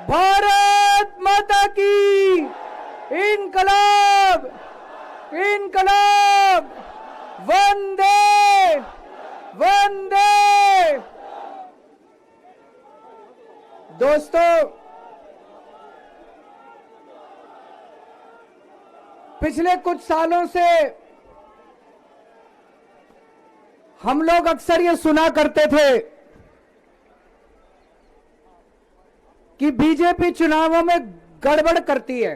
भारत माता की इनकलाब इनकलाब, वंदे वंदे। दोस्तों, पिछले कुछ सालों से हम लोग अक्सर ये सुना करते थे कि बीजेपी चुनावों में गड़बड़ करती है।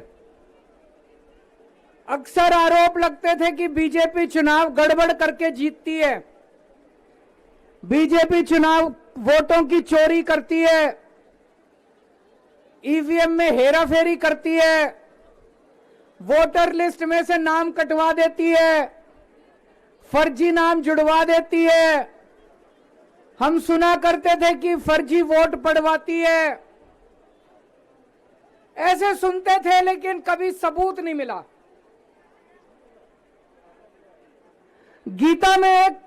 अक्सर आरोप लगते थे कि बीजेपी चुनाव गड़बड़ करके जीतती है, बीजेपी चुनाव वोटों की चोरी करती है, ईवीएम में हेराफेरी करती है, वोटर लिस्ट में से नाम कटवा देती है, फर्जी नाम जुड़वा देती है। हम सुना करते थे कि फर्जी वोट पड़वाती है। ऐसे सुनते थे, लेकिन कभी सबूत नहीं मिला। गीता में एक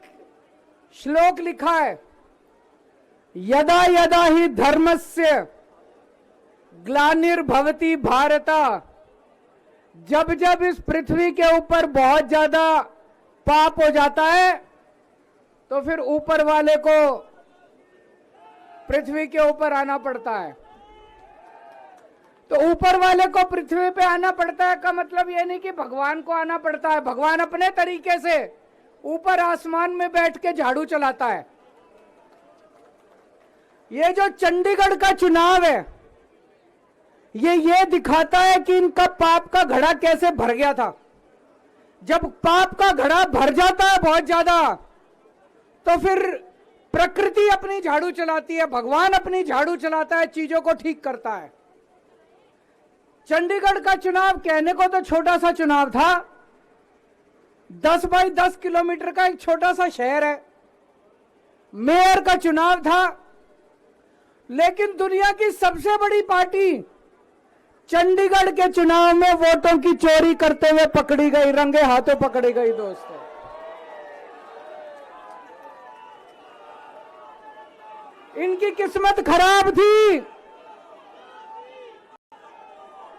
श्लोक लिखा है, यदा यदा ही धर्मस्य ग्लानिर्भवति भारत। जब जब इस पृथ्वी के ऊपर बहुत ज्यादा पाप हो जाता है तो फिर ऊपर वाले को पृथ्वी के ऊपर आना पड़ता है। तो ऊपर वाले को पृथ्वी पे आना पड़ता है का मतलब यह नहीं कि भगवान को आना पड़ता है। भगवान अपने तरीके से ऊपर आसमान में बैठ के झाड़ू चलाता है। ये जो चंडीगढ़ का चुनाव है, ये दिखाता है कि इनका पाप का घड़ा कैसे भर गया था। जब पाप का घड़ा भर जाता है बहुत ज्यादा, तो फिर प्रकृति अपनी झाड़ू चलाती है, भगवान अपनी झाड़ू चलाता है, चीजों को ठीक करता है। चंडीगढ़ का चुनाव कहने को तो छोटा सा चुनाव था, 10 बाई 10 किलोमीटर का एक छोटा सा शहर है, मेयर का चुनाव था, लेकिन दुनिया की सबसे बड़ी पार्टी चंडीगढ़ के चुनाव में वोटों की चोरी करते हुए पकड़ी गई, रंगे हाथों पकड़ी गई। दोस्तों, इनकी किस्मत खराब थी,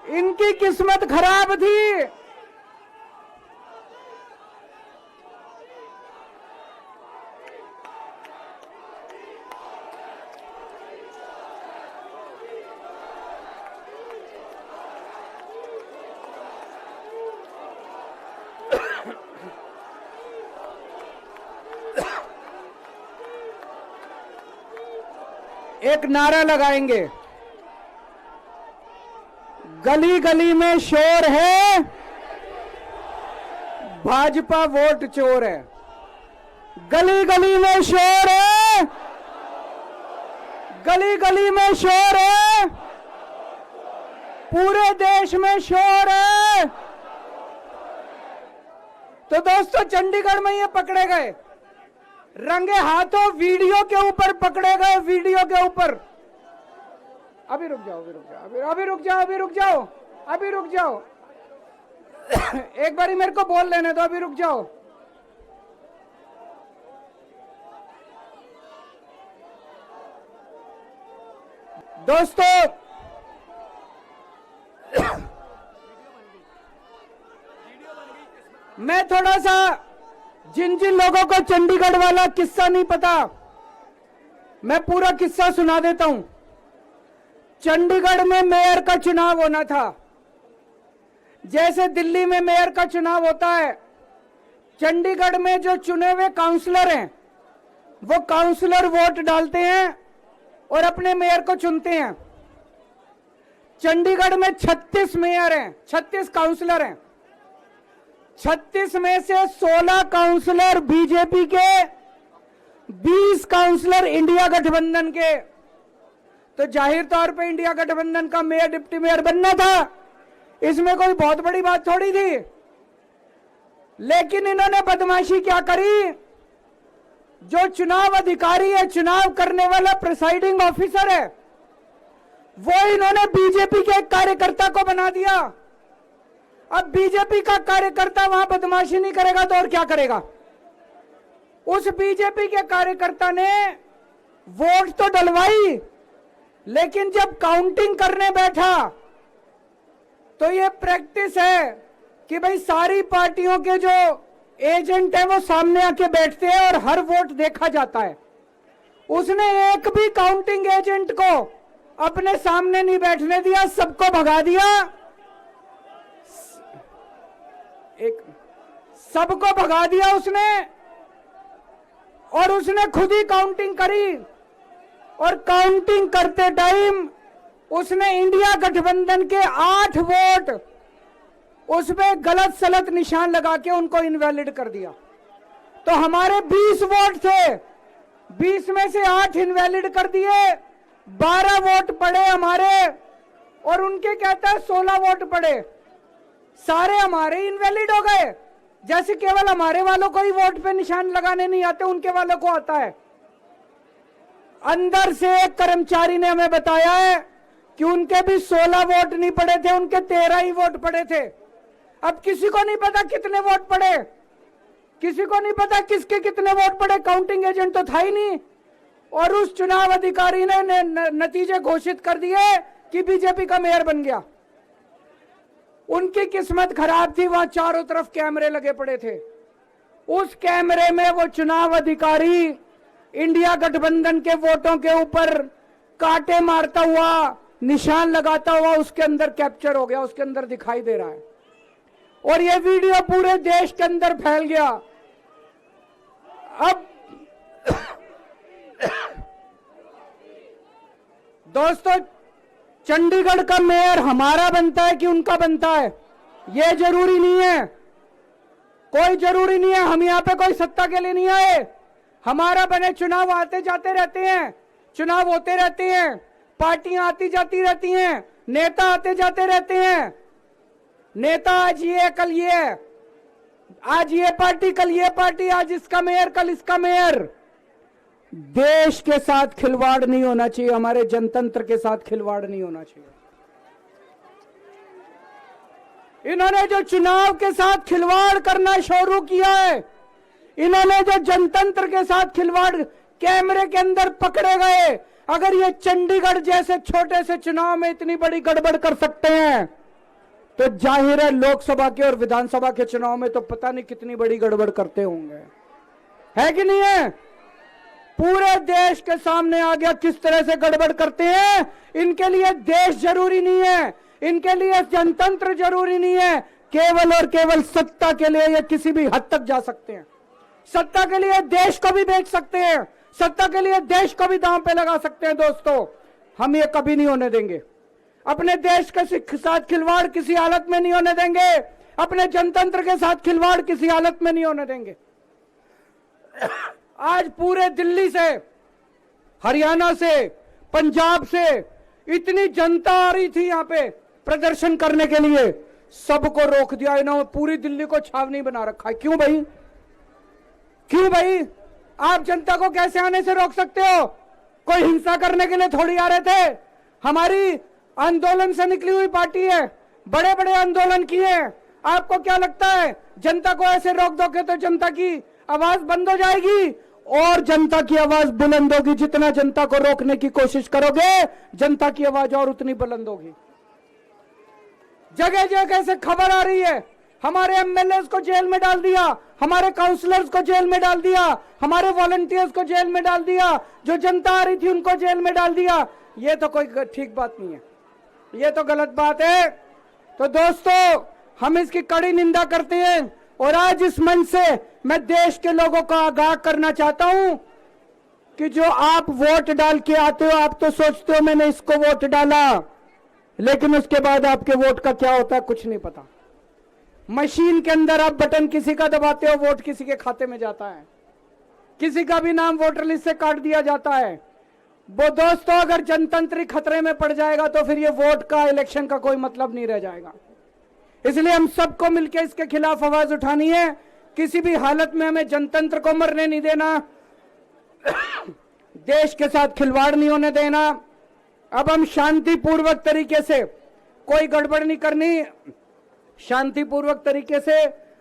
इनकी किस्मत खराब थी। एक नारा लगाएंगे, गली गली में शोर है, भाजपा वोट चोर है। गली गली में शोर है, गली गली में शोर है, पूरे देश में शोर है। तो दोस्तों, चंडीगढ़ में ये पकड़े गए, रंगे हाथों वीडियो के ऊपर पकड़े गए, वीडियो के ऊपर। अभी रुक जाओ, अभी रुक जाओ, अभी रुक जाओ, अभी रुक जाओ, अभी रुक जाओ। एक बारी मेरे को बोल लेने दो, अभी रुक जाओ। दोस्तों, मैं थोड़ा सा, जिन जिन लोगों को चंडीगढ़ वाला किस्सा नहीं पता, मैं पूरा किस्सा सुना देता हूं। चंडीगढ़ में मेयर का चुनाव होना था, जैसे दिल्ली में मेयर का चुनाव होता है। चंडीगढ़ में जो चुने हुए काउंसलर हैं, वो काउंसलर वोट डालते हैं और अपने मेयर को चुनते हैं। चंडीगढ़ में 36 मेयर हैं, 36 काउंसलर हैं। 36 में से 16 काउंसलर बीजेपी के, 20 काउंसलर इंडिया गठबंधन के। तो जाहिर तौर पे इंडिया गठबंधन का मेयर डिप्टी मेयर बनना था, इसमें कोई बहुत बड़ी बात थोड़ी थी। लेकिन इन्होंने बदमाशी क्या करी, जो चुनाव अधिकारी है, चुनाव करने वाला प्रिसाइडिंग ऑफिसर है, वो इन्होंने बीजेपी के एक कार्यकर्ता को बना दिया। अब बीजेपी का कार्यकर्ता वहां बदमाशी नहीं करेगा तो और क्या करेगा। उस बीजेपी के कार्यकर्ता ने वोट तो डलवाई, लेकिन जब काउंटिंग करने बैठा तो ये प्रैक्टिस है कि भाई सारी पार्टियों के जो एजेंट है वो सामने आके बैठते हैं और हर वोट देखा जाता है। उसने एक भी काउंटिंग एजेंट को अपने सामने नहीं बैठने दिया, सबको भगा दिया, सबको भगा दिया उसने, और उसने खुद ही काउंटिंग करी। और काउंटिंग करते टाइम उसने इंडिया गठबंधन के 8 वोट उसमें गलत सलत निशान लगा के उनको इनवैलिड कर दिया। तो हमारे 20 वोट थे, 20 में से 8 इनवैलिड कर दिए, 12 वोट पड़े हमारे, और उनके कहता है 16 वोट पड़े, सारे हमारे इनवैलिड हो गए। जैसे केवल हमारे वालों को ही वोट पे निशान लगाने नहीं आते, उनके वालों को आता है। अंदर से एक कर्मचारी ने हमें बताया है कि उनके भी 16 वोट नहीं पड़े थे, उनके 13 ही वोट पड़े थे। अब किसी को नहीं पता कितने वोट पड़े, किसी को नहीं पता किसके कितने वोट पड़े, काउंटिंग एजेंट तो था ही नहीं। और उस चुनाव अधिकारी ने नतीजे घोषित कर दिए कि बीजेपी का मेयर बन गया। उनकी किस्मत खराब थी, वहां चारों तरफ कैमरे लगे पड़े थे। उस कैमरे में वो चुनाव अधिकारी इंडिया गठबंधन के वोटों के ऊपर कांटे मारता हुआ, निशान लगाता हुआ उसके अंदर कैप्चर हो गया, उसके अंदर दिखाई दे रहा है। और ये वीडियो पूरे देश के अंदर फैल गया। अब दोस्तों, चंडीगढ़ का मेयर हमारा बनता है कि उनका बनता है, ये जरूरी नहीं है, कोई जरूरी नहीं है। हम यहाँ पे कोई सत्ता के लिए नहीं आए, हमारा बने। चुनाव आते जाते रहते हैं, चुनाव होते रहते हैं, पार्टियां आती जाती रहती हैं, नेता आते जाते रहते हैं। नेता आज ये कल ये, आज ये पार्टी कल ये पार्टी, आज इसका मेयर कल इसका मेयर। देश के साथ खिलवाड़ नहीं होना चाहिए, हमारे जनतंत्र के साथ खिलवाड़ नहीं होना चाहिए। इन्होंने जो चुनाव के साथ खिलवाड़ करना शुरू किया है, इन्होंने जो जनतंत्र के साथ खिलवाड़ कैमरे के अंदर पकड़े गए, अगर ये चंडीगढ़ जैसे छोटे से चुनाव में इतनी बड़ी गड़बड़ कर सकते हैं तो जाहिर है लोकसभा के और विधानसभा के चुनाव में तो पता नहीं कितनी बड़ी गड़बड़ करते होंगे, है कि नहीं है? पूरे देश के सामने आ गया किस तरह से गड़बड़ करते हैं। इनके लिए देश जरूरी नहीं है, इनके लिए जनतंत्र जरूरी नहीं है, केवल और केवल सत्ता के लिए ये किसी भी हद तक जा सकते हैं। सत्ता के लिए देश को भी बेच सकते हैं, सत्ता के लिए देश को भी दांव पे लगा सकते हैं। दोस्तों, हम ये कभी नहीं होने देंगे। अपने देश के साथ खिलवाड़ किसी हालत में नहीं होने देंगे, अपने जनतंत्र के साथ खिलवाड़ किसी हालत में नहीं होने देंगे। आज पूरे दिल्ली से, हरियाणा से, पंजाब से इतनी जनता आ रही थी यहाँ पे प्रदर्शन करने के लिए, सबको रोक दिया इन्होंने, पूरी दिल्ली को छावनी बना रखा है। क्यों भाई, क्यों भाई? आप जनता को कैसे आने से रोक सकते हो? कोई हिंसा करने के लिए थोड़ी आ रहे थे। हमारी आंदोलन से निकली हुई पार्टी है, बड़े बड़े आंदोलन किए। आपको क्या लगता है जनता को ऐसे रोक दोगे तो जनता की आवाज बंद हो जाएगी? और जनता की आवाज बुलंद होगी। जितना जनता को रोकने की कोशिश करोगे, जनता की आवाज और उतनी बुलंद होगी। जगह जगह से खबर आ रही है, हमारे एमएलए को जेल में डाल दिया, हमारे काउंसलर्स को जेल में डाल दिया, हमारे वॉलंटियर्स को जेल में डाल दिया, जो जनता आ रही थी उनको जेल में डाल दिया। ये तो कोई ठीक बात नहीं है, ये तो गलत बात है। तो दोस्तों, हम इसकी कड़ी निंदा करते हैं। और आज इस मंच से मैं देश के लोगों को आगाह करना चाहता हूं कि जो आप वोट डाल के आते हो, आप तो सोचते हो मैंने इसको वोट डाला, लेकिन उसके बाद आपके वोट का क्या होता है कुछ नहीं पता। मशीन के अंदर आप बटन किसी का दबाते हो, वोट किसी के खाते में जाता है, किसी का भी नाम वोटर लिस्ट से काट दिया जाता है। वो दोस्तों, अगर जनतंत्र खतरे में पड़ जाएगा तो फिर ये वोट का, इलेक्शन का कोई मतलब नहीं रह जाएगा। इसलिए हम सबको मिलकर इसके खिलाफ आवाज उठानी है। किसी भी हालत में हमें जनतंत्र को मरने नहीं देना, देश के साथ खिलवाड़ नहीं होने देना। अब हम शांतिपूर्वक तरीके से, कोई गड़बड़ नहीं करनी, शांतिपूर्वक तरीके से